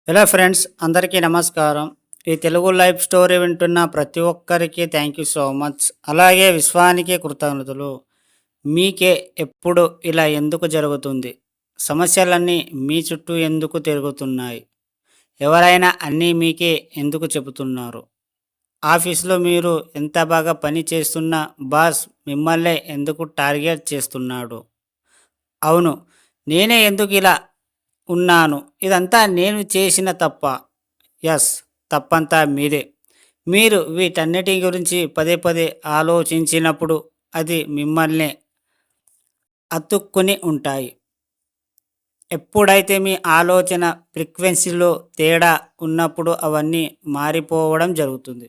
Hello friends, అందరికీ నమస్కారం. ఈ తెలుగు లైఫ్ స్టోరీ వింటున్న ప్రతి ఒక్కరికి థ్యాంక్ యూ సో మచ్. అలాగే విశ్వానికి కృతజ్ఞతలు. మీకే ఎప్పుడు ఇలా ఎందుకు జరుగుతుంది? సమస్యలన్నీ మీ చుట్టూ ఎందుకు తిరుగుతున్నాయి? ఎవరైనా అన్నీ మీకే ఎందుకు చెబుతున్నారు? ఆఫీస్లో మీరు ఎంత బాగా పని చేస్తున్నా బాస్ మిమ్మల్నే ఎందుకు టార్గెట్ చేస్తున్నాడు? అవును, నేనే ఎందుకు ఇలా ఉన్నాను? ఇదంతా నేను చేసిన తప్పా? యస్, తప్పంతా మీదే. మీరు వీటన్నిటి గురించి పదే పదే ఆలోచించినప్పుడు అది మిమ్మల్నే అతుక్కుని ఉంటాయి. ఎప్పుడైతే మీ ఆలోచన ఫ్రీక్వెన్సీలో తేడా ఉన్నప్పుడు అవన్నీ మారిపోవడం జరుగుతుంది.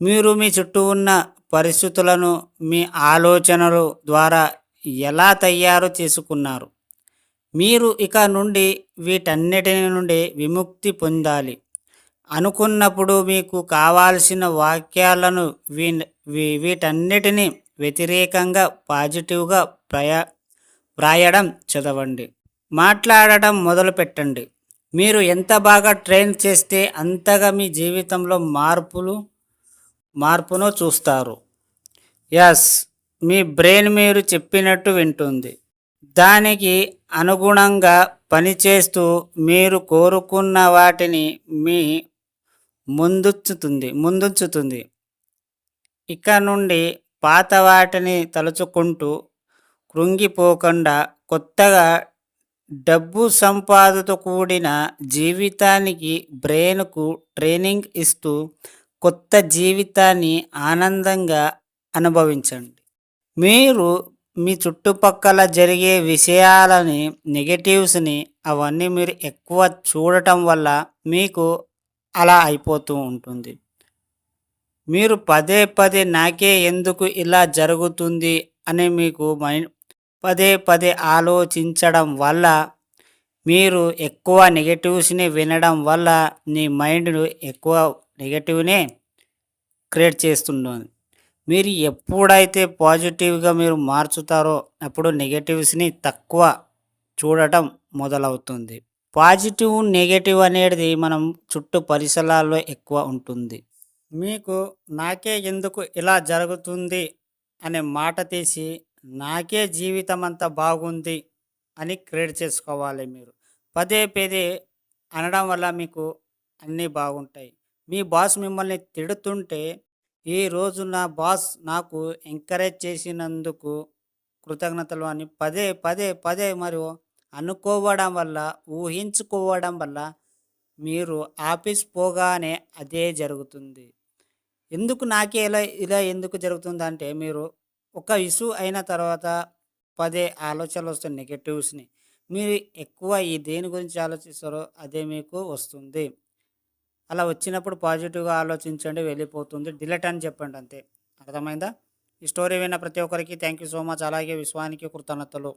మీరు మీ చుట్టూ ఉన్న పరిస్థితులను మీ ఆలోచనలు ద్వారా ఎలా తయారు చేసుకున్నారు? మీరు ఇక నుండి వీటన్నిటి నుండి విముక్తి పొందాలి అనుకున్నప్పుడు మీకు కావాల్సిన వాక్యాలను వీటన్నిటిని వ్యతిరేకంగా పాజిటివ్గా వ్రాయడం చదవండి, మాట్లాడటం మొదలుపెట్టండి. మీరు ఎంత బాగా ట్రైన్ చేస్తే అంతగా మీ జీవితంలో మార్పును చూస్తారు. ఎస్, మీ బ్రెయిన్ మీరు చెప్పినట్టు వింటుంది. దానికి అనుగుణంగా పనిచేస్తూ మీరు కోరుకున్న వాటిని మీ ముందుంచుతుంది. ఇక నుండి పాత వాటిని తలుచుకుంటూ కృంగిపోకుండా కొత్తగా డబ్బు సంపాదనతో కూడిన జీవితానికి బ్రెయిన్కు ట్రైనింగ్ ఇస్తూ కొత్త జీవితాన్ని ఆనందంగా అనుభవించండి. మీరు మీ చుట్టుపక్కల జరిగే విషయాలని, నెగటివ్స్ని అవన్నీ మీరు ఎక్కువ చూడటం వల్ల మీకు అలా అయిపోతూ ఉంటుంది. మీరు పదే పదే నాకే ఎందుకు ఇలా జరుగుతుంది అని మీకు పదే పదే ఆలోచించడం వల్ల, మీరు ఎక్కువ నెగటివ్స్ని వినడం వల్ల మీ మైండ్ ఎక్కువ నెగటివ్నే క్రియేట్ చేస్తుంది. మీరు ఎప్పుడైతే పాజిటివ్గా మీరు మార్చుతారో అప్పుడు నెగటివ్స్ని తక్కువ చూడటం మొదలవుతుంది. పాజిటివ్ నెగటివ్ అనేది మనం చుట్టూ పరిసరాల్లో ఎక్కువ ఉంటుంది. మీకు నాకే ఎందుకు ఇలా జరుగుతుంది అనే మాట తీసి నాకే జీవితం అంతా బాగుంది అని క్రియేట్ చేసుకోవాలి. మీరు పదే పదే అనడం వల్ల మీకు అన్నీ బాగుంటాయి. మీ బాస్ మిమ్మల్ని తిడుతుంటే, ఈరోజు నా బాస్ నాకు ఎంకరేజ్ చేసినందుకు కృతజ్ఞతలు అని పదే పదే పదే మరియు అనుకోవడం వల్ల, ఊహించుకోవడం వల్ల మీరు ఆఫీస్ పోగానే అదే జరుగుతుంది. ఎందుకు నాకే ఇలా ఇలా ఎందుకు జరుగుతుందంటే, మీరు ఒక ఇష్యూ అయిన తర్వాత పదే ఆలోచనలు వస్తాయి నెగటివ్స్ని. మీరు ఎక్కువ దేని గురించి ఆలోచిస్తారో అదే మీకు వస్తుంది. అలా వచ్చినప్పుడు పాజిటివ్గా ఆలోచించండి, వెళ్ళిపోతుంది. డిలీట్ అని చెప్పండి అంతే. అర్థమైందా? ఈ స్టోరీ విన్న ప్రతి ఒక్కరికి థ్యాంక్ యూ సో మచ్. అలాగే విశ్వానికి కృతజ్ఞతలు.